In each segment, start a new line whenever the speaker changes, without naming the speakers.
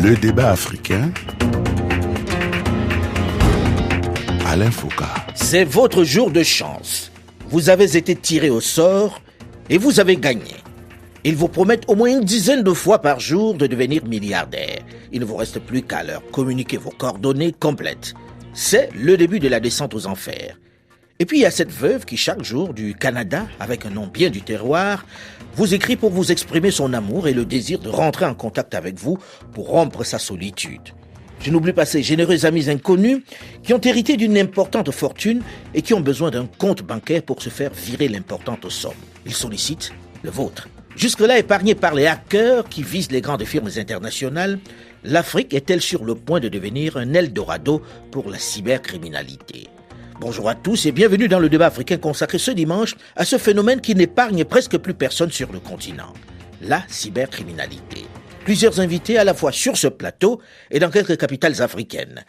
Le débat africain. Alain Foucault.
C'est votre jour de chance. Vous avez été tiré au sort et vous avez gagné. Ils vous promettent au moins une dizaine de fois par jour de devenir milliardaire. Il ne vous reste plus qu'à leur communiquer vos coordonnées complètes. C'est le début de la descente aux enfers. Et puis il y a cette veuve qui chaque jour du Canada, avec un nom bien du terroir, vous écrit pour vous exprimer son amour et le désir de rentrer en contact avec vous pour rompre sa solitude. Je n'oublie pas ces généreux amis inconnus qui ont hérité d'une importante fortune et qui ont besoin d'un compte bancaire pour se faire virer l'importante somme. Ils sollicitent le vôtre. Jusque-là épargnée par les hackers qui visent les grandes firmes internationales, l'Afrique est-elle sur le point de devenir un Eldorado pour la cybercriminalité ? Bonjour à tous et bienvenue dans le débat africain consacré ce dimanche à ce phénomène qui n'épargne presque plus personne sur le continent, la cybercriminalité. Plusieurs invités à la fois sur ce plateau et dans quelques capitales africaines.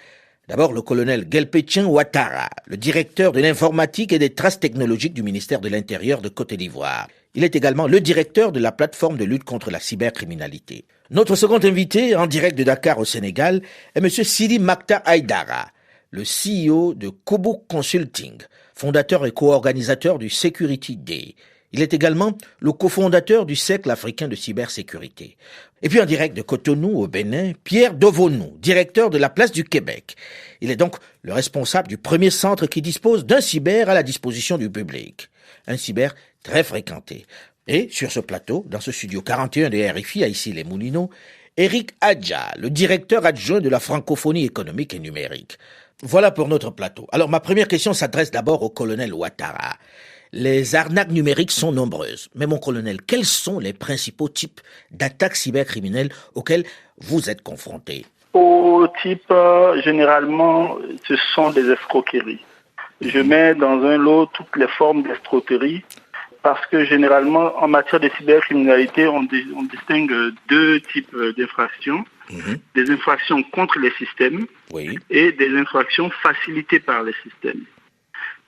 D'abord le colonel Gelpetchen Ouattara, le directeur de l'informatique et des traces technologiques du ministère de l'Intérieur de Côte d'Ivoire. Il est également le directeur de la plateforme de lutte contre la cybercriminalité. Notre second invité, en direct de Dakar au Sénégal, est M. Sidi Maktar Aïdara, le CEO de Kobo Consulting, fondateur et co-organisateur du Security Day. Il est également le cofondateur du Cercle africain de cybersécurité. Et puis en direct de Cotonou au Bénin, Pierre Dovonou, directeur de la Place du Québec. Il est donc le responsable du premier centre qui dispose d'un cyber à la disposition du public. Un cyber très fréquenté. Et sur ce plateau, dans ce studio 41 de RFI, à Issy-les-Moulineaux, Eric Adja, le directeur adjoint de la francophonie économique et numérique. Voilà pour notre plateau. Alors ma première question s'adresse d'abord au colonel Ouattara. Les arnaques numériques sont nombreuses. Mais mon colonel, quels sont les principaux types d'attaques cybercriminelles auxquelles vous êtes confrontés ?
Au type, généralement, ce sont des escroqueries. Je mets dans un lot toutes les formes d'escroquerie parce que généralement, en matière de cybercriminalité, on distingue deux types d'infractions. Des infractions contre les systèmes et des infractions facilitées par les systèmes.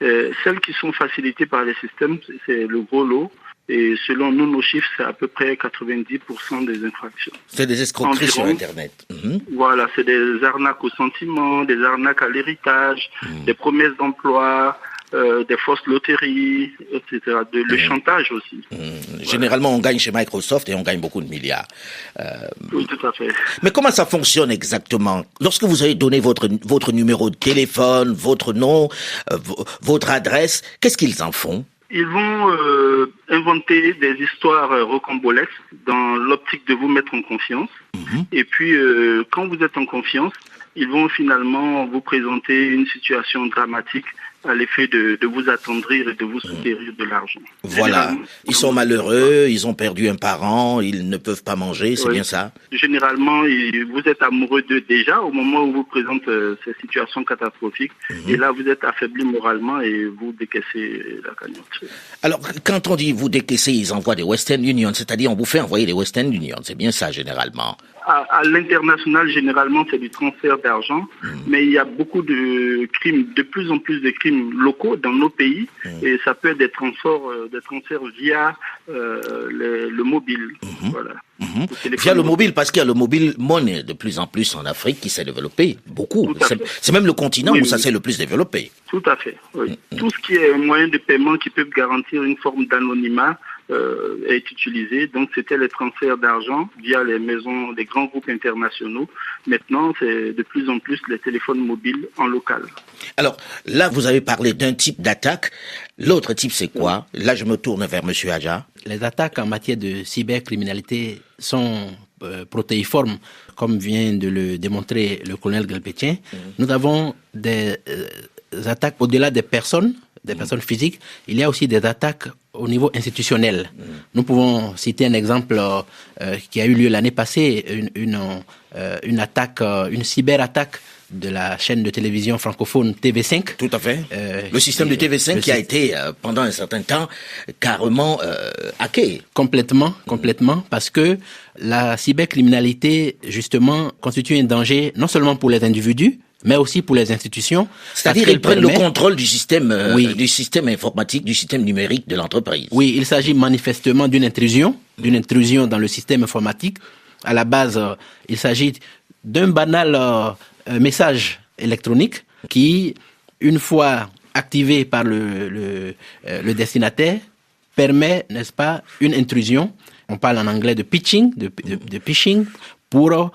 Celles qui sont facilitées par les systèmes, c'est le gros lot. Et selon nous, nos chiffres, c'est à peu près 90% des infractions.
C'est des escroqueries sur Internet.
Voilà, c'est des arnaques au sentiment, des arnaques à l'héritage, des promesses d'emploi, des fausses loteries, etc. Le chantage aussi.
Généralement, on gagne chez Microsoft et on gagne beaucoup de milliards.
Oui, tout à fait.
Mais comment ça fonctionne exactement ? Lorsque vous avez donné votre numéro de téléphone, votre nom, votre adresse, qu'est-ce qu'ils en font ?
Ils vont inventer des histoires rocambolesques dans l'optique de vous mettre en confiance. Et puis, quand vous êtes en confiance, ils vont finalement vous présenter une situation dramatique à l'effet de vous attendrir et de vous soutirer de l'argent.
Voilà. Ils sont malheureux, ils ont perdu un parent, ils ne peuvent pas manger, c'est bien ça ?
Généralement, vous êtes amoureux d'eux déjà au moment où vous présente ces situations catastrophiques. Et là, vous êtes affaibli moralement et vous décaissez la cagnotte.
Alors, quand on dit vous décaissez, ils envoient des Western Union, c'est-à-dire on vous fait envoyer des Western Union, c'est bien ça généralement ?
À l'international, généralement, c'est du transfert d'argent, mais il y a beaucoup de crimes, de plus en plus de crimes locaux dans nos pays, et ça peut être des transferts via le mobile. Voilà.
Via le mobile, parce qu'il y a le mobile money de plus en plus en Afrique qui s'est développé beaucoup. C'est même le continent où ça s'est le plus développé.
Tout à fait. Oui. Tout ce qui est moyen de paiement qui peut garantir une forme d'anonymat est utilisé. Donc c'était les transferts d'argent via les maisons, les grands groupes internationaux. Maintenant, c'est de plus en plus les téléphones mobiles en local.
Alors là, vous avez parlé d'un type d'attaque. L'autre type, c'est quoi ? Là, je me tourne vers Monsieur Adja.
Les attaques en matière de cybercriminalité sont protéiformes, comme vient de le démontrer le colonel Gelpetchen. Nous avons des attaques au-delà des personnes physiques. Il y a aussi des attaques au niveau institutionnel. Nous pouvons citer un exemple qui a eu lieu l'année passée, une attaque, une cyberattaque de la chaîne de télévision francophone TV5.
Tout à fait. Le système de TV5 qui a été, pendant un certain temps, carrément hacké.
Complètement, parce que la cybercriminalité, justement, constitue un danger non seulement pour les individus, mais aussi pour les institutions.
C'est-à-dire ils prennent le contrôle du système informatique, du système numérique de l'entreprise.
Oui, il s'agit manifestement d'une intrusion dans le système informatique. À la base, il s'agit d'un banal message électronique qui, une fois activé par le destinataire, permet, n'est-ce pas, une intrusion. On parle en anglais de pitching, de phishing, pour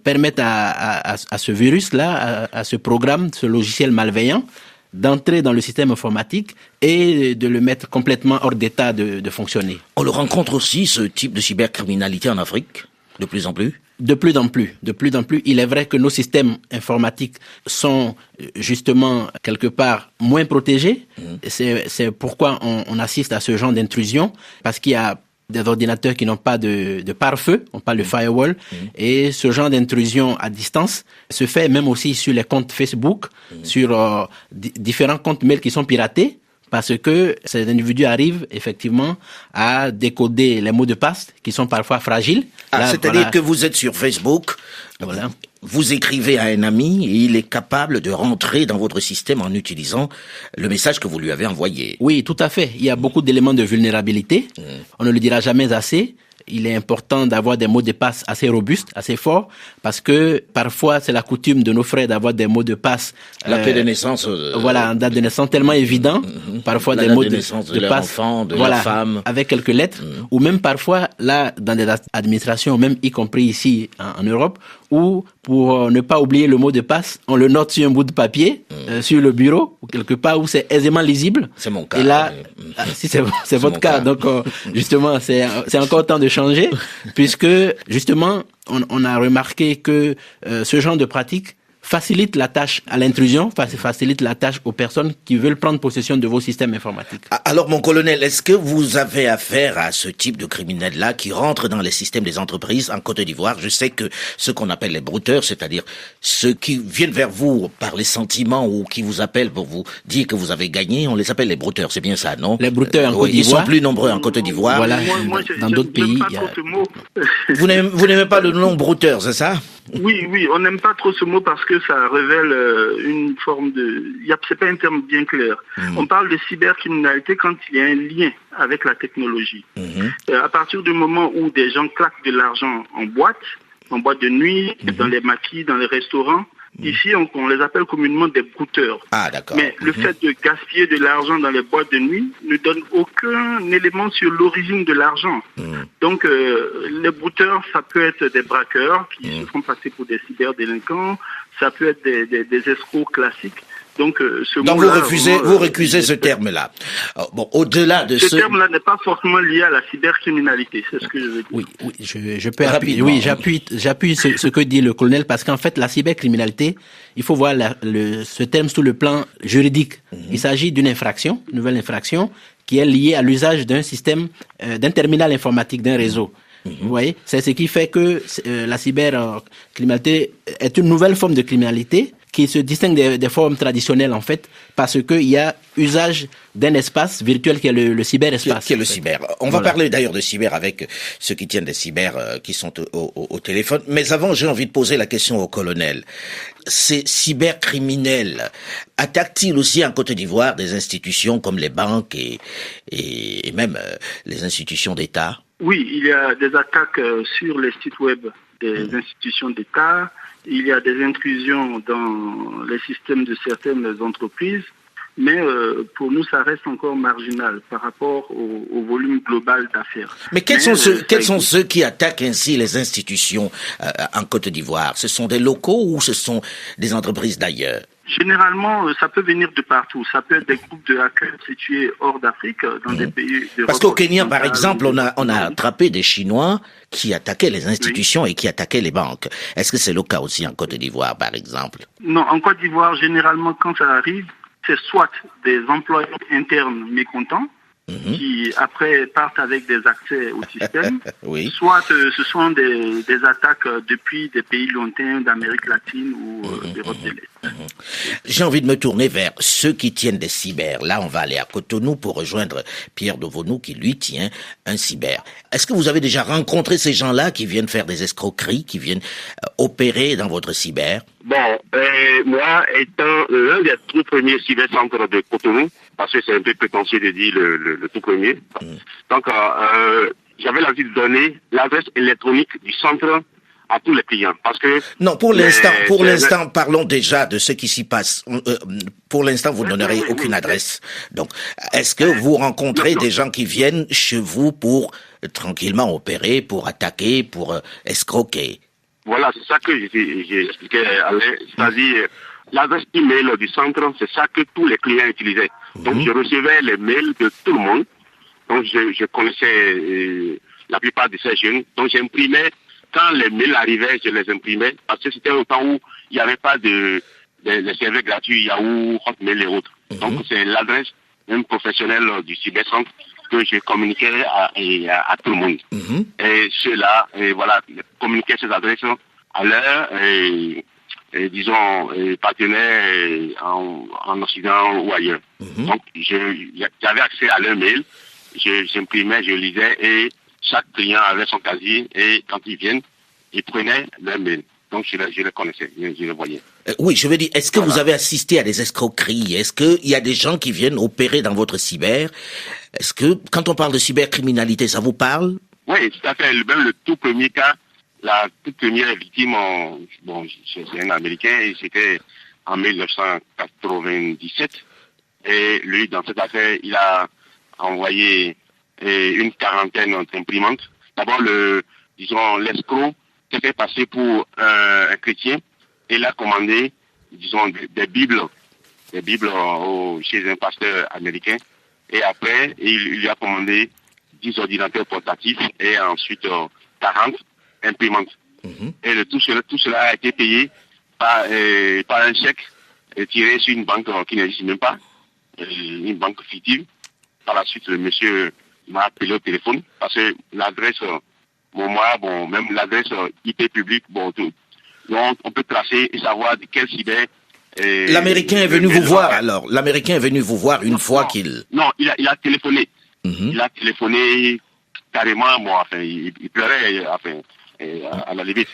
permettre à ce virus-là, à ce programme, ce logiciel malveillant, d'entrer dans le système informatique et de le mettre complètement hors d'état de fonctionner.
On le rencontre aussi, ce type de cybercriminalité en Afrique, de plus en plus?
De plus en plus. Il est vrai que nos systèmes informatiques sont justement quelque part moins protégés. C'est pourquoi on assiste à ce genre d'intrusion, parce qu'il y a des ordinateurs qui n'ont pas de pare-feu, on parle de firewall, et ce genre d'intrusion à distance se fait même aussi sur les comptes Facebook, sur différents comptes mail qui sont piratés, parce que ces individus arrivent effectivement à décoder les mots de passe qui sont parfois fragiles.
C'est-à-dire que vous êtes sur Facebook, vous écrivez à un ami et il est capable de rentrer dans votre système en utilisant le message que vous lui avez envoyé.
Oui, tout à fait. Il y a beaucoup d'éléments de vulnérabilité. On ne le dira jamais assez. Il est important d'avoir des mots de passe assez robustes, assez forts, parce que parfois c'est la coutume de nos frères d'avoir des mots de passe.
La date de naissance.
Voilà, date de naissance tellement évident. Parfois des mots de
naissance de leur
passe,
enfant, de leur femme.
Avec quelques lettres, ou même parfois là dans des administrations, même y compris ici en Europe, où pour ne pas oublier le mot de passe, on le note sur un bout de papier, sur le bureau, ou quelque part où c'est aisément lisible.
C'est mon cas.
Et là, si c'est votre cas, donc justement, c'est encore temps de changer, puisque justement, on a remarqué que ce genre de pratique facilite la tâche à l'intrusion, facilite la tâche aux personnes qui veulent prendre possession de vos systèmes informatiques.
Alors, mon colonel, est-ce que vous avez affaire à ce type de criminels-là qui rentrent dans les systèmes des entreprises en Côte d'Ivoire? Je sais que ce qu'on appelle les brouteurs, c'est-à-dire ceux qui viennent vers vous par les sentiments ou qui vous appellent pour vous dire que vous avez gagné, on les appelle les brouteurs, c'est bien ça, non?
Les brouteurs en Côte d'Ivoire.
Ils sont plus nombreux en Côte d'Ivoire.
Voilà, dans d'autres pays.
Vous n'aimez pas le nom brouteur, c'est ça?
Oui, on n'aime pas trop ce mot parce que ça révèle une forme de... C'est pas un terme bien clair. On parle de cybercriminalité quand il y a un lien avec la technologie. À partir du moment où des gens claquent de l'argent en boîte de nuit, dans les maquis, dans les restaurants, ici on les appelle communément des brouteurs.
Ah, d'accord.
Mais le fait de gaspiller de l'argent dans les boîtes de nuit ne donne aucun élément sur l'origine de l'argent. Donc les brouteurs, ça peut être des braqueurs qui se font passer pour des cyberdélinquants, ça peut être des escrocs classiques. Donc
vous récusez ce terme-là. Bon, au-delà de
ce terme-là n'est pas forcément lié à la cybercriminalité, c'est ce que je veux dire.
Oui, je peux appuyer. Oui, j'appuie ce que dit le colonel, parce qu'en fait la cybercriminalité, il faut voir ce terme sous le plan juridique. Il s'agit d'une infraction, une nouvelle infraction qui est liée à l'usage d'un système, d'un terminal informatique, d'un réseau. Vous voyez, c'est ce qui fait que la cybercriminalité est une nouvelle forme de criminalité qui se distingue des formes traditionnelles, en fait, parce qu'il y a usage d'un espace virtuel qui est le cyberespace.
Qui est le cyber. On va parler d'ailleurs de cyber avec ceux qui tiennent des cyber qui sont au téléphone. Mais avant, j'ai envie de poser la question au colonel. Ces cybercriminels attaquent-ils aussi en Côte d'Ivoire des institutions comme les banques et même les institutions d'État?
Oui, il y a des attaques sur les sites web des institutions d'État. Il y a des intrusions dans les systèmes de certaines entreprises, mais pour nous, ça reste encore marginal par rapport au volume global d'affaires.
Mais quels sont ceux qui attaquent ainsi les institutions en Côte d'Ivoire? Ce sont des locaux ou ce sont des entreprises d'ailleurs?
Généralement, ça peut venir de partout. Ça peut être des groupes de hackers situés hors d'Afrique, dans des pays d'Europe.
Parce qu'au Kenya, par exemple, on a attrapé des Chinois qui attaquaient les institutions et qui attaquaient les banques. Est-ce que c'est le cas aussi en Côte d'Ivoire, par exemple?
Non, en Côte d'Ivoire, généralement, quand ça arrive, c'est soit des employés internes mécontents, qui après partent avec des accès au système, soit ce sont des attaques depuis des pays lointains d'Amérique latine ou d'Europe de l'Est.
J'ai envie de me tourner vers ceux qui tiennent des cyber. Là, on va aller à Cotonou pour rejoindre Pierre Devonou qui, lui, tient un cyber. Est-ce que vous avez déjà rencontré ces gens-là qui viennent faire des escroqueries, qui viennent opérer dans votre cyber?
Bon, moi, étant l'un des tout premiers cybercentres de Cotonou, parce que c'est un peu prétentieux de dire le tout premier, donc j'avais l'envie de donner l'adresse électronique du centre à tous les clients. Parce que
non, pour l'instant, parlons déjà de ce qui s'y passe. Pour l'instant, vous ne donnerez aucune adresse. Donc, est-ce que vous rencontrez des gens qui viennent chez vous pour tranquillement opérer, pour attaquer, pour escroquer?
Voilà, c'est ça que j'ai expliqué à Alain. C'est-à-dire, l'adresse email du centre, c'est ça que tous les clients utilisaient. Donc, je recevais les mails de tout le monde. Donc, je connaissais la plupart de ces jeunes. Donc, j'imprimais. Quand les mails arrivaient, je les imprimais. Parce que c'était un temps où il n'y avait pas de serveurs gratuits, Yahoo, Hotmail et autres. Donc, c'est l'adresse même professionnelle du cybercentre que je communiquais à tout le monde. Et ceux-là, voilà, communiquer ces adresses à leur, disons, partenaires en Occident ou ailleurs. Donc, j'avais accès à leur mail, j'imprimais, je lisais, et chaque client avait son casier, et quand ils viennent, ils prenaient leur mail. Donc, je les connaissais, je les voyais.
Oui, je veux dire, est-ce que vous avez assisté à des escroqueries? Est-ce qu'il y a des gens qui viennent opérer dans votre cyber? Est-ce que, quand on parle de cybercriminalité, ça vous parle?
Oui, tout à fait. Même le tout premier cas, la toute première victime, c'est un Américain, et c'était en 1997. Et lui, dans cette affaire, il a envoyé une quarantaine d'imprimantes. D'abord, l'escroc s'est fait passer pour un chrétien, et il a commandé, disons, des Bibles chez un pasteur américain. Et après, il lui a commandé 10 ordinateurs portatifs et ensuite 40 imprimantes. Et tout cela a été payé par un chèque tiré sur une banque qui n'existe même pas, une banque fictive. Par la suite, le monsieur m'a appelé au téléphone parce que l'adresse, même l'adresse IP publique, donc on peut tracer et savoir de quel cyber.
L'Américain est venu vous voir alors. L'Américain est venu vous voir une fois qu'il.
Non, il a téléphoné. Il a téléphoné carrément. Il pleurait. À la limite.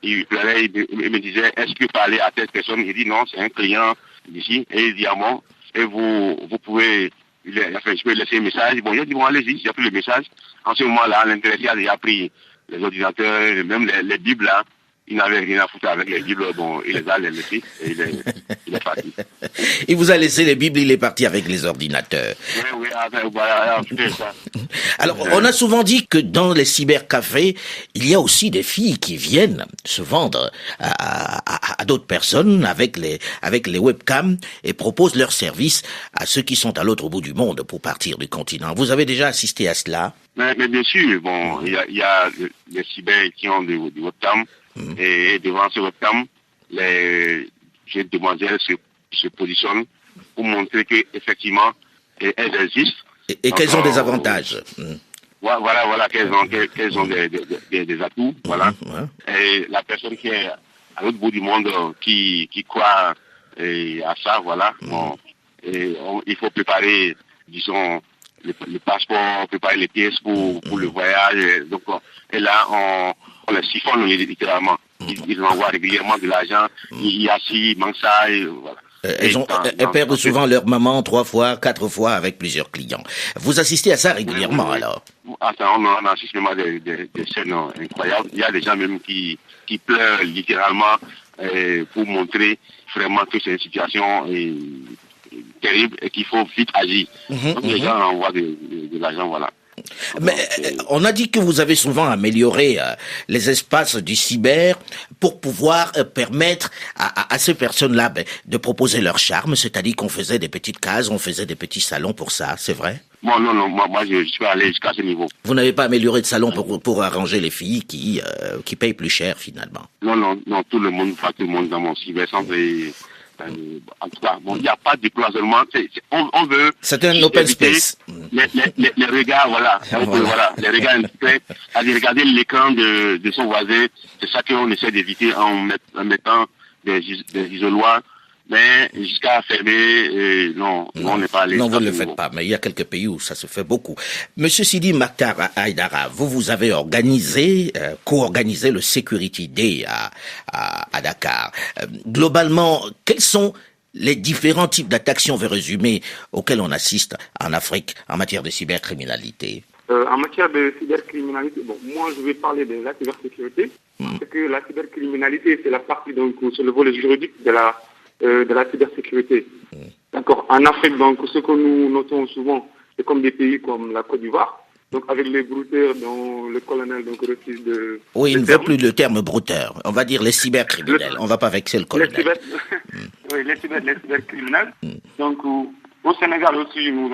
Il pleurait. Il me disait, est-ce que parler à telle personne? Il dit non, c'est un client d'ici. Et il dit à moi, et vous pouvez. Je peux laisser un message. Bon, il a dit bon, allez-y. J'ai pris le message. En ce moment-là, l'intéressé a pris les ordinateurs, même les Bibles là. Il n'avait rien à foutre avec les Bibles, il les a laissés et il est parti.
Il vous a laissé les Bibles, il est parti avec les ordinateurs.
Oui, voilà, c'est ça.
Alors, on a souvent dit que dans les cybercafés, il y a aussi des filles qui viennent se vendre à d'autres personnes avec les webcams et proposent leurs services à ceux qui sont à l'autre bout du monde pour partir du continent. Vous avez déjà assisté à cela?
Mais bien sûr, il y a les cyber qui ont des webcams. Et devant ce webcam, les jeunes demoiselles se positionnent pour montrer qu'effectivement, elles existent.
Et qu'elles ont des avantages.
Voilà, qu'elles ont des atouts, voilà. Et la personne qui est à l'autre bout du monde, qui croit à ça, voilà. Il faut préparer, disons, le passeport, préparer les pièces pour le voyage. Donc, et là, on les siphonne littéralement. Ils envoient régulièrement de l'argent. Il y a ci, il manque ça. Et voilà.
Elles perdent souvent leur maman 3 fois, 4 fois avec plusieurs clients. Vous assistez à ça régulièrement alors?
On assiste vraiment à des scènes incroyables. Il y a des gens même qui pleurent littéralement pour montrer vraiment que c'est une situation terrible et qu'il faut vite agir. Donc les gens envoient de l'argent, voilà.
Mais on a dit que vous avez souvent amélioré les espaces du cyber pour pouvoir permettre à ces personnes-là de proposer leur charme, c'est-à-dire qu'on faisait des petites cases, on faisait des petits salons pour ça, c'est vrai?
Bon, non, moi je suis allé jusqu'à ce niveau.
Vous n'avez pas amélioré de salon pour arranger les filles qui payent plus cher finalement?
Non, tout le monde dans mon cybercentre et... en tout cas, il n'y a pas de cloisonnement. On veut.
C'est un open space.
Les regards, voilà. Voilà. Les regards indiscrets. Aller regarder l'écran de son voisin. C'est ça qu'on essaie d'éviter en mettant des isoloirs. Mais jusqu'à fermer, non, on n'est pas allé.
Non, vous ne le faites pas, mais il y a quelques pays où ça se fait beaucoup. Monsieur Sidi Makhtar Haïdara, vous avez co-organisé le Security Day à Dakar. Globalement, quels sont les différents types d'attaques, si on veut résumer, auxquels on assiste en Afrique en matière de cybercriminalité?
En matière de cybercriminalité, bon, moi je vais parler de la cybersécurité, parce que la cybercriminalité, c'est la partie, donc, sur le volet juridique de la cybersécurité. D'accord. En Afrique, donc, ce que nous notons souvent, c'est comme des pays comme la Côte d'Ivoire, donc avec les brouteurs dont le colonel donc refuse de...
Oui, il ne veut plus le terme brouteur. On va dire les cybercriminels. On ne va pas vexer le colonel.
Oui, les cybercriminels. Donc, au Sénégal aussi, nous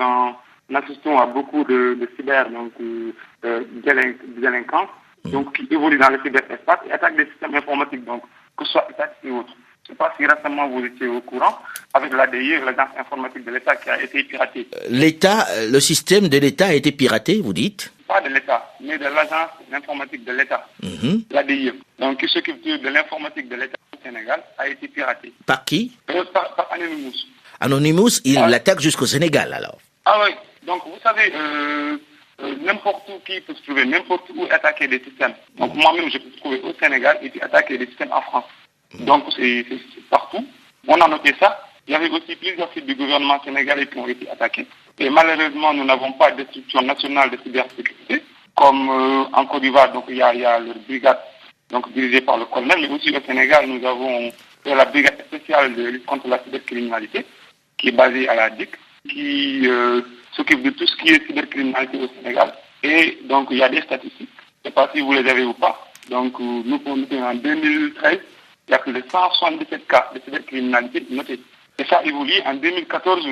assistons à beaucoup de délinquants, donc, qui évoluent dans le cyberespace et attaquent des systèmes informatiques, donc, que ce soit État et autres. Je ne sais pas si récemment vous étiez au courant, avec l'ADI, l'agence informatique de l'État, qui a été piratée.
L'État, le système de l'État a été piraté, vous dites?
Pas de l'État, mais de l'agence informatique de l'État, l'ADI. Donc, qui s'occupe de l'informatique de l'État au Sénégal, a été piraté.
Par qui?
Par Anonymous.
Anonymous, il l'attaque jusqu'au Sénégal, alors.
Ah oui, donc vous savez, n'importe où qui peut se trouver, n'importe où attaquer des systèmes. Donc moi-même, je peux trouver au Sénégal et puis attaquer des systèmes en France. Donc c'est partout. On a noté ça. Il y avait aussi plusieurs sites du gouvernement sénégalais qui ont été attaqués. Et malheureusement, nous n'avons pas de structure nationale de cybersécurité. Comme en Côte d'Ivoire, donc il y a leur brigade donc, dirigée par le colonel. Mais aussi au Sénégal, nous avons la brigade spéciale de lutte contre la cybercriminalité, qui est basée à la DIC, qui s'occupe de tout ce qui est cybercriminalité au Sénégal. Et donc, il y a des statistiques. Je ne sais pas si vous les avez ou pas. Donc, nous, en 2013, il y a plus de 177 cas de cybercriminalité notés. Et ça évolue. En 2014,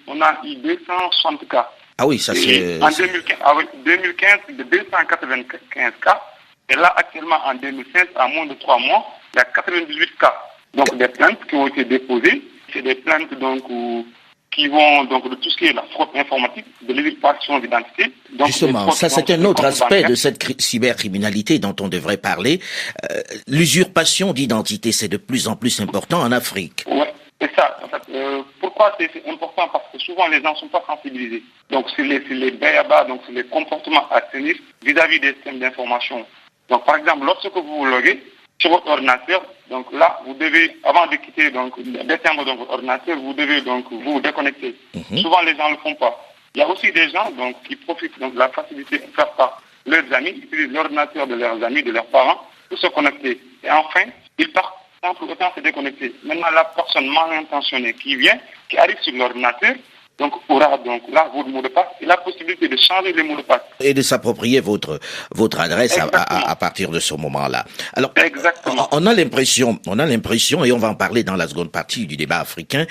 on a eu 260 cas.
Ah oui, ça c'est...
En 2015, de 295 cas. Et là, actuellement, en 2016, à moins de 3 mois, il y a 98 cas. Donc, des plaintes qui ont été déposées. C'est des plaintes donc, qui vont donc de tout ce qui est la fraude informatique, de l'usurpation d'identité.
Justement, ça c'est un autre aspect de cette cybercriminalité dont on devrait parler. L'usurpation d'identité, c'est de plus en plus important en Afrique.
Oui, c'est ça. En fait, pourquoi c'est important? Parce que souvent les gens ne sont pas sensibilisés. Donc c'est les b.a.-ba, donc c'est les comportements à tenir vis-à-vis des systèmes d'information. Donc par exemple, lorsque vous vous loguez sur votre ordinateur, donc là, vous devez, avant de quitter, donc, d'éteindre donc votre ordinateur, vous devez donc vous déconnecter. Souvent, les gens ne le font pas. Il y a aussi des gens donc qui profitent donc de la facilité offerte par leurs amis, ils utilisent l'ordinateur de leurs amis, de leurs parents, pour se connecter. Et enfin, ils partent sans pour autant se déconnecter. Maintenant, la personne mal intentionnée qui vient, qui arrive sur l'ordinateur, donc aura donc là votre mot de passe et la possibilité de changer les mots de passe.
Et de s'approprier votre adresse à partir de ce moment-là. Alors,
exactement.
On a l'impression, et on va en parler dans la seconde partie du débat africain,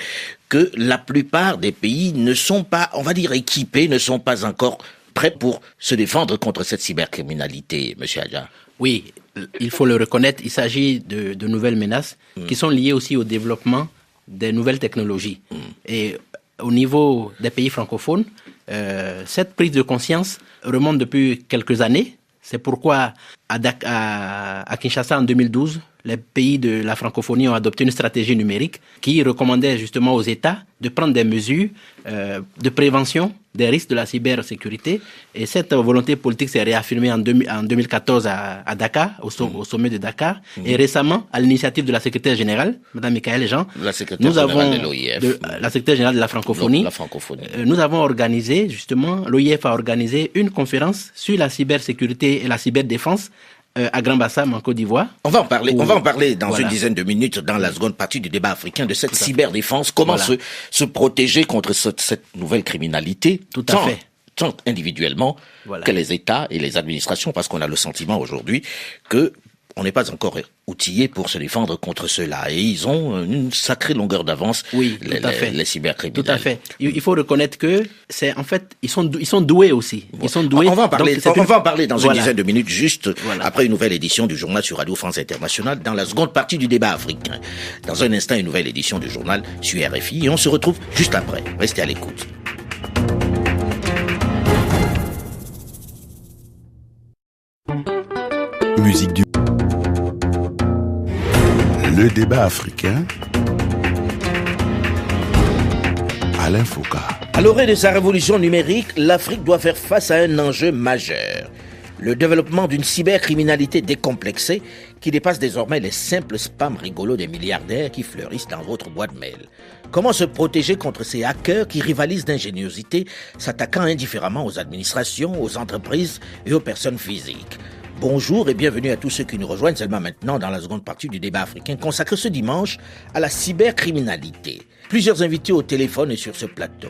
que la plupart des pays ne sont pas, on va dire, équipés, ne sont pas encore prêts pour se défendre contre cette cybercriminalité, Monsieur Adja.
Oui, il faut le reconnaître, il s'agit de nouvelles menaces qui sont liées aussi au développement des nouvelles technologies. Et au niveau des pays francophones, cette prise de conscience remonte depuis quelques années. C'est pourquoi à Kinshasa en 2012, les pays de la francophonie ont adopté une stratégie numérique qui recommandait justement aux États de prendre des mesures de prévention des risques de la cybersécurité. Et cette volonté politique s'est réaffirmée en 2014 à Dakar, au sommet de Dakar. Et récemment, à l'initiative de la secrétaire générale, Mme Michaëlle Jean, la secrétaire générale de la francophonie, nous avons organisé, justement, l'OIF a organisé une conférence sur la cybersécurité et la cyberdéfense à Grand-Bassam, en Côte d'Ivoire.
On va en parler dans une dizaine de minutes dans la seconde partie du débat africain de cette cyberdéfense. Comment se protéger contre cette nouvelle criminalité, tant individuellement que les États et les administrations, parce qu'on a le sentiment aujourd'hui que on n'est pas encore outillés pour se défendre contre cela. Et ils ont une sacrée longueur d'avance, les cybercriminels.
Tout à fait. Il faut reconnaître que c'est, en fait, ils sont doués aussi. Ils sont doués.
On va en parler dans une dizaine de minutes, juste après une nouvelle édition du journal sur Radio France Internationale, dans la seconde partie du débat africain. Dans un instant, une nouvelle édition du journal sur RFI. Et on se retrouve juste après. Restez à l'écoute.
Musique du... Le débat africain, Alain Foucault.
À l'orée de sa révolution numérique, l'Afrique doit faire face à un enjeu majeur. Le développement d'une cybercriminalité décomplexée qui dépasse désormais les simples spams rigolos des milliardaires qui fleurissent dans votre boîte mail. Comment se protéger contre ces hackers qui rivalisent d'ingéniosité, s'attaquant indifféremment aux administrations, aux entreprises et aux personnes physiques? Bonjour et bienvenue à tous ceux qui nous rejoignent seulement maintenant dans la seconde partie du débat africain consacré ce dimanche à la cybercriminalité. Plusieurs invités au téléphone et sur ce plateau.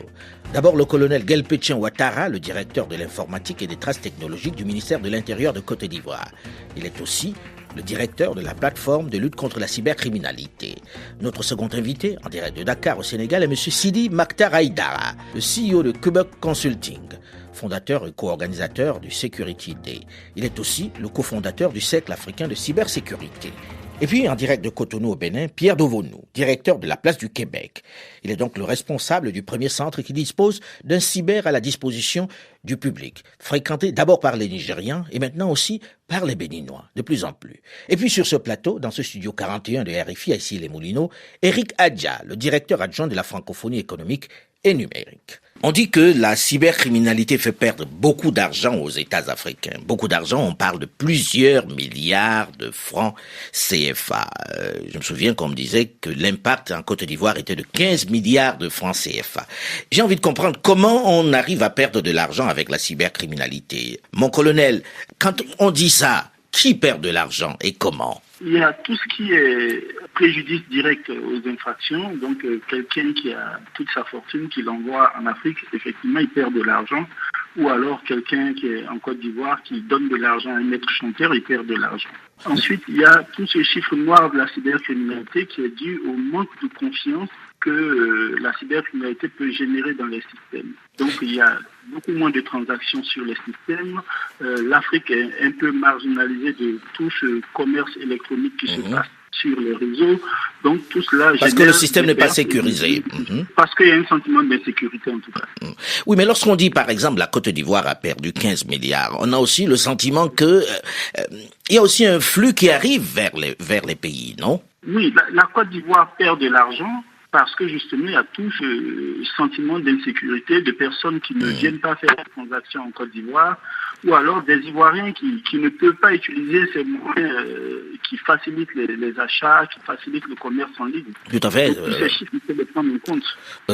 D'abord le colonel Gelpetchen Ouattara, le directeur de l'informatique et des traces technologiques du ministère de l'Intérieur de Côte d'Ivoire. Il est aussi le directeur de la plateforme de lutte contre la cybercriminalité. Notre second invité, en direct de Dakar au Sénégal, est M. Sidi Maktar Aïdara, le CEO de Quebec Consulting, fondateur et co-organisateur du Security Day. Il est aussi le cofondateur du Cercle africain de cybersécurité. Et puis, en direct de Cotonou au Bénin, Pierre Dovonou, directeur de la Place du Québec. Il est donc le responsable du premier centre qui dispose d'un cyber à la disposition du public, fréquenté d'abord par les Nigérians et maintenant aussi par les Béninois, de plus en plus. Et puis sur ce plateau, dans ce studio 41 de RFI, ici les Moulineaux, Eric Adja, le directeur adjoint de la francophonie économique et numérique. On dit que la cybercriminalité fait perdre beaucoup d'argent aux États africains. Beaucoup d'argent, on parle de plusieurs milliards de francs CFA. Je me souviens qu'on me disait que l'impact en Côte d'Ivoire était de 15 milliards de francs CFA. J'ai envie de comprendre comment on arrive à perdre de l'argent avec la cybercriminalité. Mon colonel, quand on dit ça, qui perd de l'argent et comment ?
Il y a tout ce qui est préjudice direct aux infractions. Donc, quelqu'un qui a toute sa fortune, qui l'envoie en Afrique, effectivement, il perd de l'argent. Ou alors, quelqu'un qui est en Côte d'Ivoire, qui donne de l'argent à un maître chanteur, il perd de l'argent. Ensuite, il y a tout ce chiffre noir de la cybercriminalité qui est dû au manque de confiance que la cybercriminalité peut générer dans les systèmes. Donc, il y a beaucoup moins de transactions sur les systèmes. L'Afrique est un peu marginalisée de tout ce commerce électronique qui se passe sur les réseaux. Donc, tout cela...
Parce que le système n'est pas sécurisé.
Parce qu'il y a un sentiment d'insécurité, en tout cas.
Oui, mais lorsqu'on dit, par exemple, la Côte d'Ivoire a perdu 15 milliards, on a aussi le sentiment que il y a aussi un flux qui arrive vers les pays, non?
Oui, la Côte d'Ivoire perd de l'argent parce que justement, il y a tout ce sentiment d'insécurité de personnes qui ne viennent pas faire des transactions en Côte d'Ivoire, ou alors des Ivoiriens qui ne peuvent pas utiliser ces moyens qui facilitent les achats, qui facilitent le commerce en ligne.
Tout à fait.
Tous ces chiffres, il faut les prendre en compte.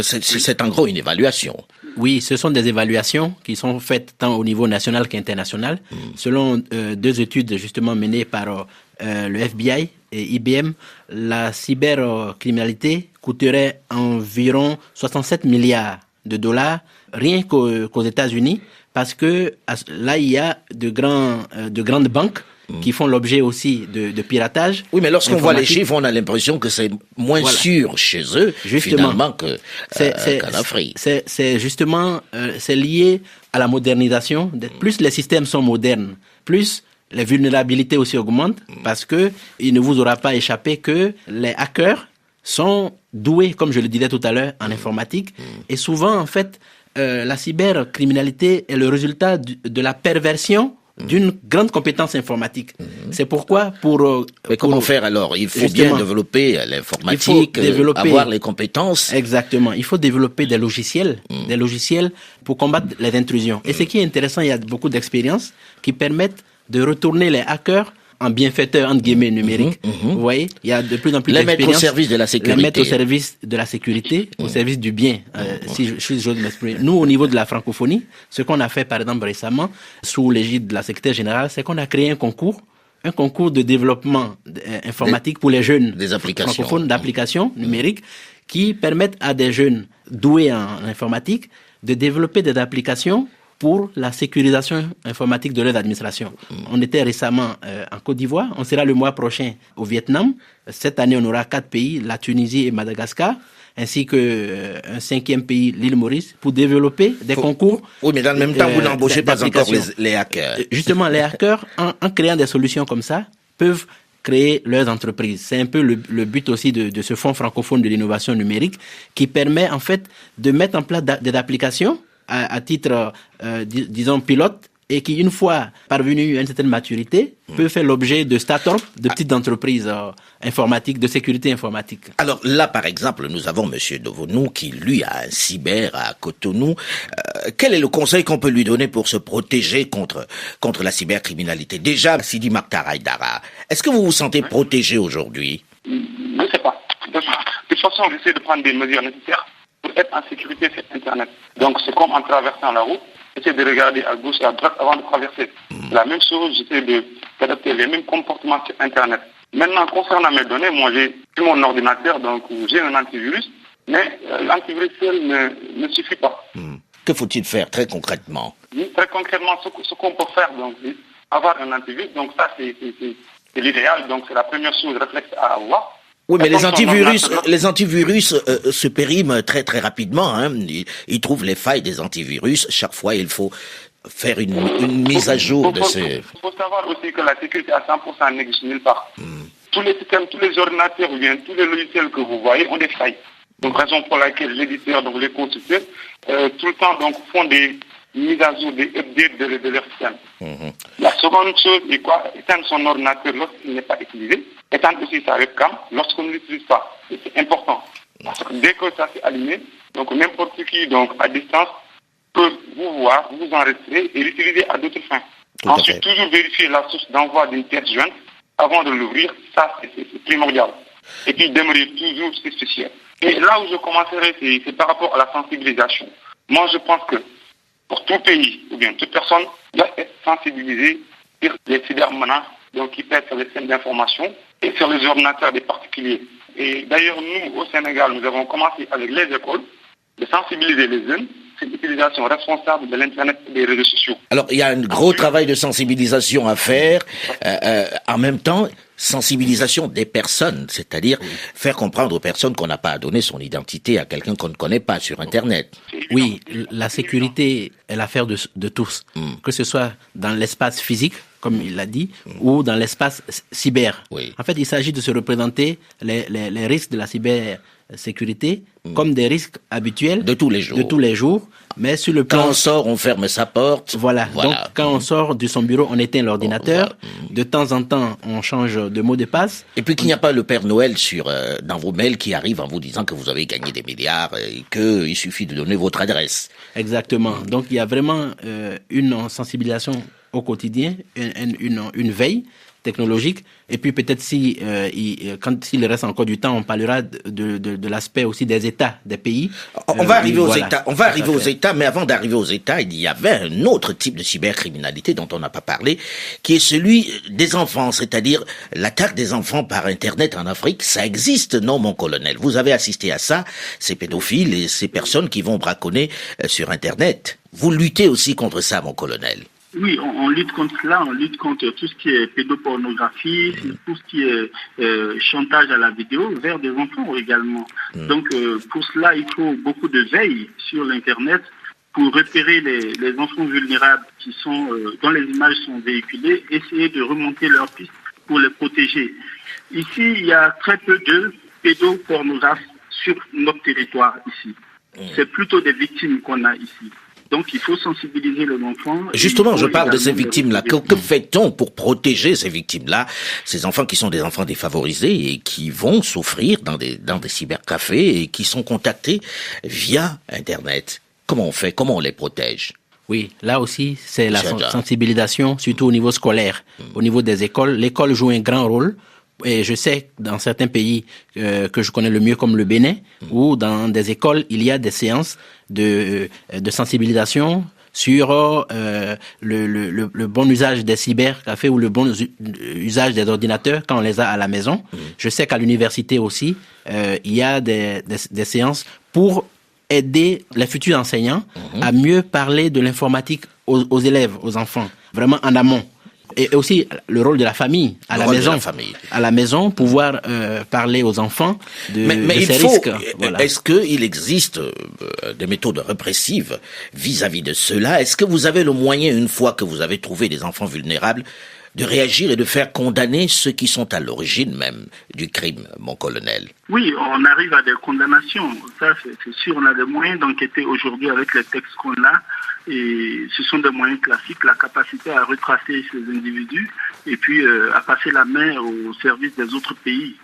C'est en gros une évaluation.
Oui, ce sont des évaluations qui sont faites tant au niveau national qu'international. Selon deux études justement menées par le FBI et IBM, la cybercriminalité coûterait environ 67 milliards de dollars rien qu'aux États-Unis, parce que là il y a de grandes banques qui font l'objet aussi de piratage.
Oui, mais lorsqu'on voit les chiffres, on a l'impression que c'est moins sûr chez eux, justement, finalement, qu'en Afrique.
C'est justement, c'est lié à la modernisation. Plus les systèmes sont modernes, plus les vulnérabilités aussi augmentent, parce que il ne vous aura pas échappé que les hackers sont doués, comme je le disais tout à l'heure, en informatique. Et souvent, en fait, la cybercriminalité est le résultat de la perversion d'une grande compétence informatique. C'est pourquoi
Mais comment faire alors? Il faut bien développer l'informatique, avoir les compétences.
Exactement. Il faut développer des logiciels pour combattre les intrusions. Et ce qui est intéressant, il y a beaucoup d'expériences qui permettent de retourner les hackers en bienfaiteurs, entre guillemets, numériques. Vous voyez, il y a de plus en plus d'expériences.
Les mettre au service de la sécurité.
Les mettre au service de la sécurité, au service du bien, si j'ose m'exprimer. Nous, au niveau de la francophonie, ce qu'on a fait, par exemple, récemment, sous l'égide de la secrétaire générale, c'est qu'on a créé un concours de développement informatique pour les jeunes francophones d'applications numériques qui permettent à des jeunes doués en informatique de développer des applications pour la sécurisation informatique de leur administration. On était récemment en Côte d'Ivoire, on sera le mois prochain au Vietnam. Cette année, on aura 4 pays, la Tunisie et Madagascar, ainsi qu'un 5e pays, l'île Maurice, pour développer des concours.
Oui, mais dans le même temps, vous n'embauchez pas encore les hackers.
Justement, les hackers, en créant des solutions comme ça, peuvent créer leurs entreprises. C'est un peu le but aussi de ce fonds francophone de l'innovation numérique qui permet en fait de mettre en place des applications à titre, disons, pilote, et qui, une fois parvenu à une certaine maturité, peut faire l'objet de start-up, de petites entreprises informatiques, de sécurité informatique.
Alors là, par exemple, nous avons Monsieur Devonou qui, lui, a un cyber à Cotonou. Quel est le conseil qu'on peut lui donner pour se protéger contre la cybercriminalité? Déjà, Sidi Maktar Haïdara, est-ce que vous vous sentez protégé aujourd'hui?
Je ne sais pas. De toute façon, j'essaie de prendre des mesures nécessaires pour être en sécurité sur Internet. Donc, c'est comme en traversant la route, j'essaie de regarder à gauche et à droite avant de traverser. La même chose, j'essaie d'adapter les mêmes comportements sur Internet. Maintenant, concernant mes données, moi, j'ai mon ordinateur, donc j'ai un antivirus, mais l'antivirus seul ne suffit pas.
Que faut-il faire très concrètement?
Très concrètement, ce qu'on peut faire, donc, c'est avoir un antivirus. Donc, ça, c'est l'idéal. Donc, c'est la première chose, réflexe à avoir.
Oui, mais les antivirus se périment très très rapidement. Hein. Ils trouvent les failles des antivirus. Chaque fois, il faut faire une mise à jour de ces...
Il faut savoir aussi que la sécurité à 100% n'existe nulle part. Tous les systèmes, tous les ordinateurs ou bien tous les logiciels que vous voyez ont des failles. Donc, raison pour laquelle l'éditeur, donc les constructeurs, tout le temps donc font des mises à jour, des updates de leur système. La seconde chose est quoi? Éteindre son ordinateur lorsqu'il n'est pas utilisé. Éteindre aussi sa webcam lorsqu'on ne l'utilise pas. Et c'est important. Parce que dès que ça s'est allumé, donc n'importe qui donc à distance peut vous voir, vous enregistrer et l'utiliser à d'autres fins. Ensuite, toujours vérifier la source d'envoi d'une pièce jointe avant de l'ouvrir. Ça, c'est primordial. Et puis demeurer toujours spécial. Et là où je commencerai, c'est par rapport à la sensibilisation. Moi, je pense que pour tout pays, ou bien toute personne, doit être sensibilisée sur les cybermenaces, donc qui pèsent sur les systèmes d'information et sur les ordinateurs des particuliers. Et d'ailleurs, nous, au Sénégal, nous avons commencé avec les écoles de sensibiliser les jeunes sur l'utilisation responsable de l'Internet et des réseaux sociaux.
Alors, il y a un gros travail de sensibilisation à faire. En même temps, sensibilisation des personnes, c'est-à-dire faire comprendre aux personnes qu'on n'a pas à donner son identité à quelqu'un qu'on ne connaît pas sur Internet.
Oui, la sécurité est l'affaire de tous, que ce soit dans l'espace physique, comme il l'a dit, ou dans l'espace cyber.
Oui.
En fait, il s'agit de se représenter les risques de la cybersécurité comme des risques habituels
de tous les jours.
Mais sur le plan...
Quand on sort, on ferme sa porte.
Voilà. Donc, quand on sort de son bureau, on éteint l'ordinateur. De temps en temps, on change de mot de passe.
Et puis qu'il n'y a pas le Père Noël dans vos mails qui arrive en vous disant que vous avez gagné des milliards et qu'il suffit de donner votre adresse.
Exactement. Donc, il y a vraiment une sensibilisation au quotidien, une veille technologique. Et puis peut-être s'il reste encore du temps, on parlera de l'aspect aussi des États, des pays.
On va arriver aux États. On va arriver aux États, mais avant d'arriver aux États, il y avait un autre type de cybercriminalité dont on n'a pas parlé, qui est celui des enfants, c'est-à-dire l'attaque des enfants par Internet en Afrique. Ça existe, non, mon colonel? Vous avez assisté à ça, ces pédophiles et ces personnes qui vont braconner sur Internet. Vous luttez aussi contre ça, mon colonel?
Oui, on lutte contre cela, on lutte contre tout ce qui est pédopornographie, tout ce qui est chantage à la vidéo vers des enfants également. Donc pour cela, il faut beaucoup de veille sur l'Internet pour repérer les enfants vulnérables dont les images sont véhiculées, essayer de remonter leurs pistes pour les protéger. Ici, il y a très peu de pédopornographes sur notre territoire ici. C'est plutôt des victimes qu'on a ici. Donc, il faut sensibiliser les enfants.
Justement, je parle de ces victimes-là. Que fait-on pour protéger ces victimes-là, ces enfants qui sont des enfants défavorisés et qui vont souffrir dans des cybercafés et qui sont contactés via Internet? Comment on fait? Comment on les protège?
Oui, là aussi, c'est la sensibilisation, surtout au niveau scolaire, au niveau des écoles. L'école joue un grand rôle. Et je sais, dans certains pays que je connais le mieux, comme le Bénin, où dans des écoles, il y a des séances de sensibilisation sur le bon usage des cybercafés ou le bon usage des ordinateurs quand on les a à la maison. Je sais qu'à l'université aussi, il y a des séances pour aider les futurs enseignants à mieux parler de l'informatique aux élèves, aux enfants, vraiment en amont. Et aussi le rôle de la famille à la maison, pouvoir parler aux enfants de ces risques. Voilà.
Est-ce qu'il existe des méthodes répressives vis-à-vis de cela? Est-ce que vous avez le moyen, une fois que vous avez trouvé des enfants vulnérables, de réagir et de faire condamner ceux qui sont à l'origine même du crime, mon colonel?
Oui, on arrive à des condamnations. Ça, c'est sûr, on a des moyens d'enquêter aujourd'hui avec les textes qu'on a. Et ce sont des moyens classiques, la capacité à retracer ces individus et puis à passer la main au service des autres pays.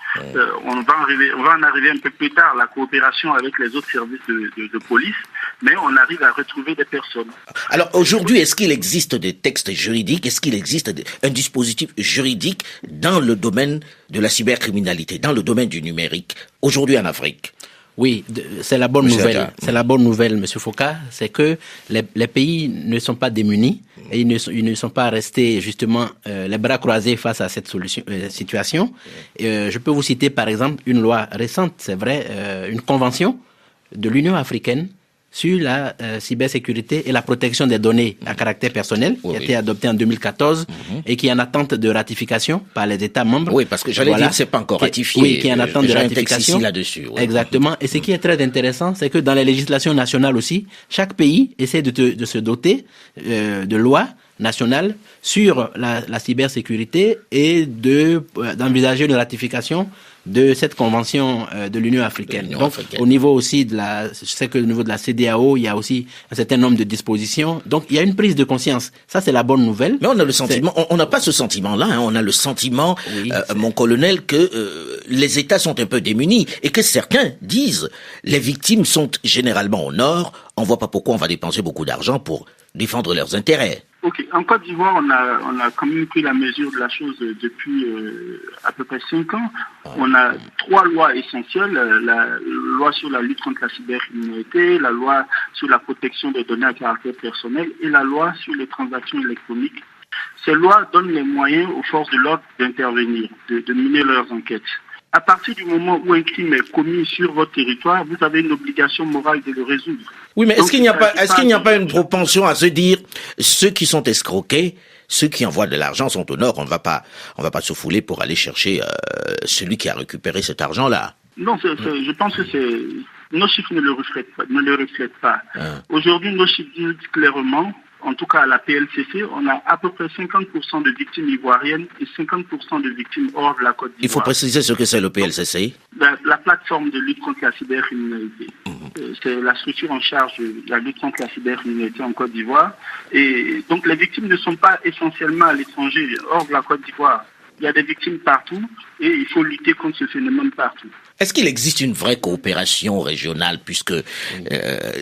On va en arriver un peu plus tard, la coopération avec les autres services de police, mais on arrive à retrouver des personnes.
Alors aujourd'hui, est-ce qu'il existe des textes juridiques, est-ce qu'il existe un dispositif juridique dans le domaine de la cybercriminalité, dans le domaine du numérique, aujourd'hui en Afrique?
Oui, c'est la bonne nouvelle. C'est la bonne nouvelle, Monsieur Foucault, c'est que les pays ne sont pas démunis et ils ne sont pas restés justement les bras croisés face à cette situation. Je peux vous citer par exemple une loi récente, c'est vrai, une convention de l'Union africaine sur la cybersécurité et la protection des données à caractère personnel, qui a été adoptée en 2014 et qui est en attente de ratification par les États membres.
Oui, parce que j'allais dire que c'est pas encore ratifié.
Oui, qui est en attente de ratification.
Là-dessus. Oui.
Exactement. Et ce qui est très intéressant, c'est que dans les législations nationales aussi, chaque pays essaie de se doter de lois nationales sur la cybersécurité et d'envisager une ratification de cette convention de l'Union africaine. Donc, au niveau aussi je sais que au niveau de la CEDEAO, il y a aussi un certain nombre de dispositions. Donc, il y a une prise de conscience. Ça, c'est la bonne nouvelle.
Mais on a le sentiment, on n'a pas ce sentiment-là, hein. On a le sentiment, oui, mon colonel, que les États sont un peu démunis et que certains disent les victimes sont généralement au nord. On voit pas pourquoi on va dépenser beaucoup d'argent pour défendre leurs intérêts.
Ok, en Côte d'Ivoire, on a quand même pris la mesure de la chose depuis à peu près 5 ans. On a 3 lois essentielles, la loi sur la lutte contre la cybercriminalité, la loi sur la protection des données à caractère personnel et la loi sur les transactions électroniques. Ces lois donnent les moyens aux forces de l'ordre d'intervenir, de mener leurs enquêtes. À partir du moment où un crime est commis sur votre territoire, vous avez une obligation morale de le résoudre.
Oui, mais est-ce qu'il n'y a pas une propension à se dire, ceux qui sont escroqués, ceux qui envoient de l'argent sont au nord, on va pas se fouler pour aller chercher celui qui a récupéré cet argent-là?
Non, je pense que nos chiffres ne le reflètent pas. Aujourd'hui, nos chiffres disent clairement, en tout cas à la PLCC, on a à peu près 50% de victimes ivoiriennes et 50% de victimes hors de la Côte d'Ivoire.
Il faut préciser ce que c'est le PLCC.
La plateforme de lutte contre la cybercriminalité. C'est la structure en charge de la lutte contre la cybercriminalité en Côte d'Ivoire. Et donc les victimes ne sont pas essentiellement à l'étranger, hors de la Côte d'Ivoire. Il y a des victimes partout et il faut lutter contre ce phénomène partout.
Est-ce qu'il existe une vraie coopération régionale, puisque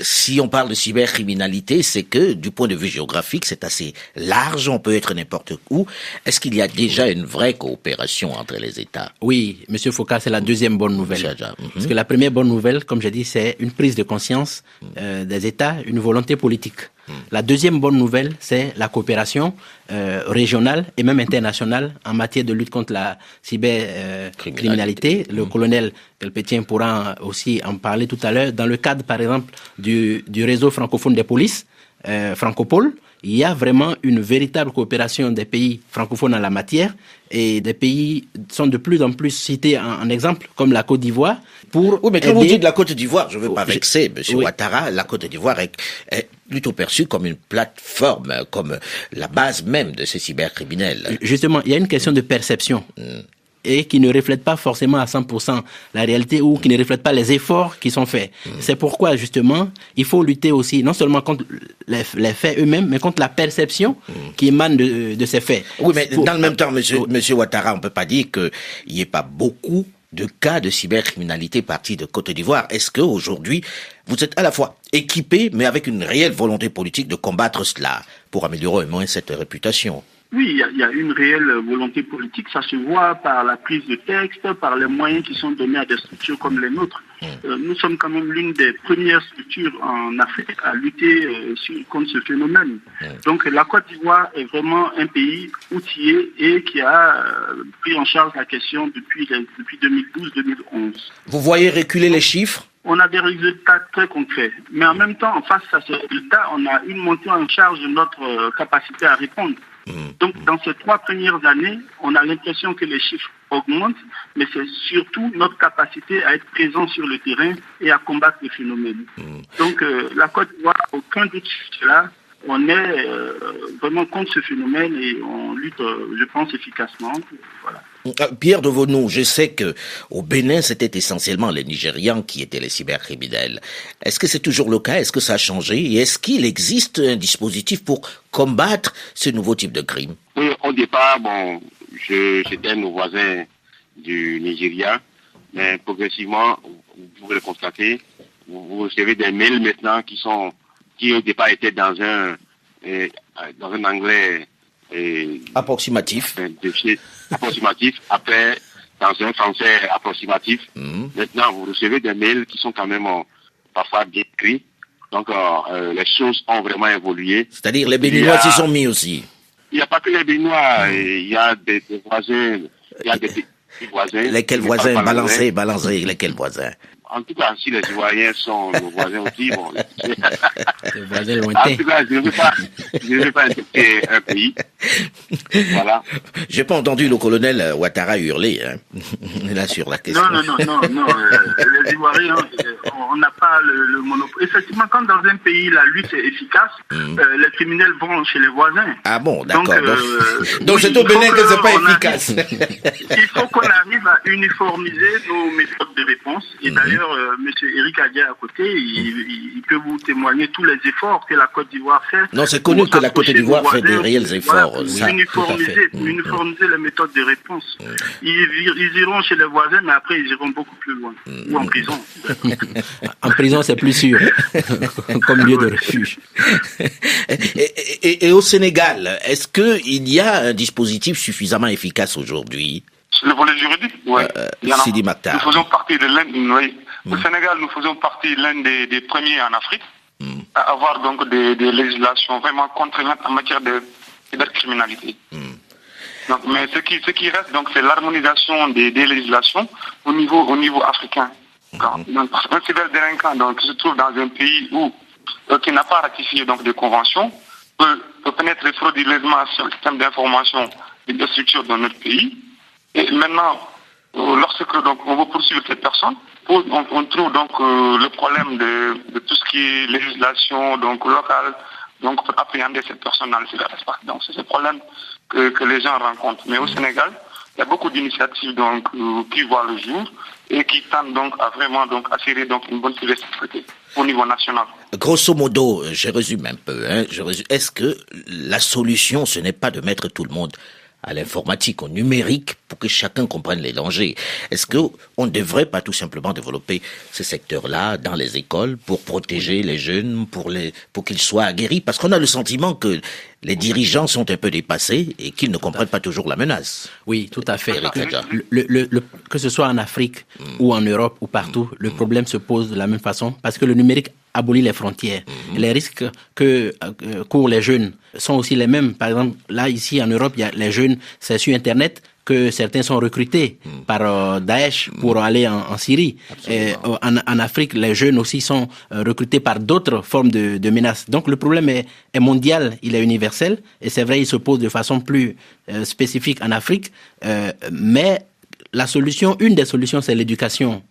si on parle de cybercriminalité, c'est que du point de vue géographique, c'est assez large, on peut être n'importe où. Est-ce qu'il y a déjà une vraie coopération entre les États?
Oui, Monsieur Foucault, c'est la deuxième bonne nouvelle. Parce que la première bonne nouvelle, comme j'ai dit, c'est une prise de conscience des États, une volonté politique. La deuxième bonne nouvelle, c'est la coopération régionale et même internationale en matière de lutte contre la cybercriminalité. Le colonel Galpétien pourra aussi en parler tout à l'heure. Dans le cadre, par exemple, du réseau francophone des polices, Francopole, il y a vraiment une véritable coopération des pays francophones en la matière et des pays sont de plus en plus cités en exemple, comme la Côte d'Ivoire. Oui,
mais quand vous dites la Côte d'Ivoire, je ne veux pas vexer, Monsieur Ouattara, la Côte d'Ivoire est plutôt perçue comme une plateforme, comme la base même de ces cybercriminels.
Justement, il y a une question de perception. Et qui ne reflète pas forcément à 100% la réalité ou qui ne reflète pas les efforts qui sont faits. C'est pourquoi, justement, il faut lutter aussi, non seulement contre les faits eux-mêmes, mais contre la perception qui émane de ces faits.
Oui, mais dans le même temps, monsieur Ouattara, on ne peut pas dire qu'il n'y ait pas beaucoup de cas de cybercriminalité partis de Côte d'Ivoire. Est-ce qu'aujourd'hui, vous êtes à la fois équipé, mais avec une réelle volonté politique de combattre cela, pour améliorer au moins cette réputation?
Oui, il y a une réelle volonté politique. Ça se voit par la prise de texte, par les moyens qui sont donnés à des structures comme les nôtres. Nous sommes quand même l'une des premières structures en Afrique à lutter contre ce phénomène. Donc la Côte d'Ivoire est vraiment un pays outillé et qui a pris en charge la question depuis 2012-2011.
Vous voyez reculer les chiffres?
On a des résultats très concrets. Mais en même temps, en face à ces résultats, on a une montée en charge de notre capacité à répondre. Donc, dans ces 3 premières années, on a l'impression que les chiffres augmentent, mais c'est surtout notre capacité à être présent sur le terrain et à combattre les phénomènes. Donc, la Côte d'Ivoire, aucun doute sur cela, on est vraiment contre ce phénomène et on lutte, je pense, efficacement. Voilà.
Pierre Devonneau, je sais que au Bénin, c'était essentiellement les Nigérians qui étaient les cybercriminels. Est-ce que c'est toujours le cas? Est-ce que ça a changé? Et est-ce qu'il existe un dispositif pour combattre ce nouveau type de crime?
Oui, au départ, j'étais nos voisins du Nigeria, mais progressivement, vous pouvez le constater, vous recevez des mails maintenant qui au départ étaient dans un anglais
approximatif.
Approximatif, après dans un français approximatif. Maintenant, vous recevez des mails qui sont quand même parfois bien écrits. Donc, les choses ont vraiment évolué.
C'est-à-dire les Béninois s'y sont mis aussi.
Il n'y a pas que les Béninois, il y a des voisins, il y a des petits voisins.
Lesquels voisins? Balancez, lesquels voisins?
En tout cas, si les Ivoiriens sont nos voisins aussi, bon.
Les voisins lointains.
En tout cas, je ne veux pas insulter un pays. Voilà.
J'ai pas entendu le colonel Ouattara hurler, hein, là, sur la question.
Non. Les Ivoiriens, on n'a pas le monopole. Effectivement, quand dans un pays, la lutte est efficace, les criminels vont chez les voisins.
Ah bon, d'accord. Donc c'est au Bénin que c'est pas efficace.
Il faut qu'on arrive à uniformiser nos méthodes de réponse. Et d'ailleurs, Monsieur Eric Adja à côté, il peut vous témoigner tous les efforts que la Côte d'Ivoire fait.
Non, c'est connu que la Côte d'Ivoire fait des réels efforts.
Voilà, uniformiser les méthodes de réponse. Ils iront chez les voisins, mais après ils iront beaucoup plus loin. Ou en prison.
En prison, c'est plus sûr, comme lieu de refuge.
Et au Sénégal, est-ce qu'il y a un dispositif suffisamment efficace aujourd'hui?
Le volet juridique, oui.
Sidi Maktar.
Nous faisons partie de Au Sénégal, nous faisons partie l'un des premiers en Afrique à avoir donc des législations vraiment contraignantes en matière de cybercriminalité. Donc, mais ce qui reste, donc, c'est l'harmonisation des législations au niveau africain. Donc, un cyberdélinquant donc qui se trouve dans un pays qui n'a pas ratifié donc des conventions peut pénétrer frauduleusement sur le système d'information des structures dans notre pays. Et maintenant, lorsque donc on veut poursuivre cette personne, on trouve donc le problème de tout ce qui est législation donc locale, donc pour appréhender cette personne dans le cyberespace. Donc c'est ce problème que les gens rencontrent. Mais au Sénégal, il y a beaucoup d'initiatives donc qui voient le jour et qui tentent donc à vraiment donc assurer donc une bonne cybersécurité au niveau national.
Grosso modo, je résume un peu. Est-ce que la solution, ce n'est pas de mettre tout le monde à l'informatique, au numérique, pour que chacun comprenne les dangers? Est-ce que on ne devrait pas tout simplement développer ce secteur-là dans les écoles pour protéger les jeunes, pour qu'ils soient aguerris? Parce qu'on a le sentiment que les dirigeants sont un peu dépassés et qu'ils ne comprennent pas toujours la menace.
Oui, tout à fait.
Eric Adja.
Que ce soit en Afrique ou en Europe ou partout, le problème se pose de la même façon parce que le numérique abolit les frontières. Les risques que courent les jeunes sont aussi les mêmes. Par exemple, là, ici, en Europe, il y a les jeunes, c'est sur Internet que certains sont recrutés par Daesh pour aller en Syrie. Et, en Afrique, les jeunes aussi sont recrutés par d'autres formes de menaces. Donc le problème est mondial, il est universel, et c'est vrai, il se pose de façon plus spécifique en Afrique, mais une des solutions, c'est l'éducation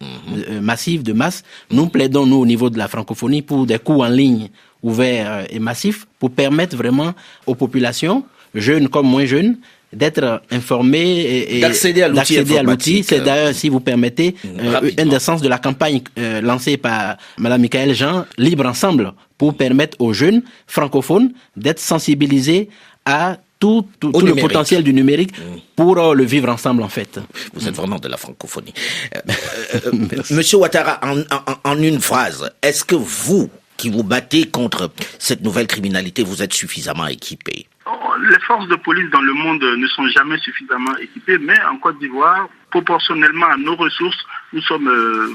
massive, de masse. Nous plaidons, nous, au niveau de la francophonie, pour des cours en ligne ouverts et massifs, pour permettre vraiment aux populations, jeunes comme moins jeunes, d'être informés et
d'accéder à l'outil.
C'est d'ailleurs, si vous permettez, un des sens de la campagne lancée par Mme Michaëlle Jean, Libre Ensemble, pour permettre aux jeunes francophones d'être sensibilisés à tout le potentiel du numérique pour le vivre ensemble, en fait.
Vous êtes vraiment de la francophonie. Monsieur Ouattara, en une phrase, est-ce que vous, qui vous battez contre cette nouvelle criminalité, vous êtes suffisamment équipé?
Les forces de police dans le monde ne sont jamais suffisamment équipées, mais en Côte d'Ivoire, proportionnellement à nos ressources, nous sommes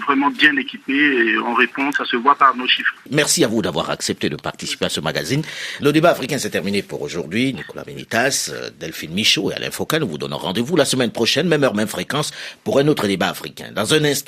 vraiment bien équipés et on répond, ça se voit par nos chiffres.
Merci à vous d'avoir accepté de participer à ce magazine. Le débat africain s'est terminé pour aujourd'hui. Nicolas Benitas, Delphine Michaud et Alain Foucault, nous vous donnons rendez-vous la semaine prochaine, même heure, même fréquence, pour un autre débat africain. Dans un instant,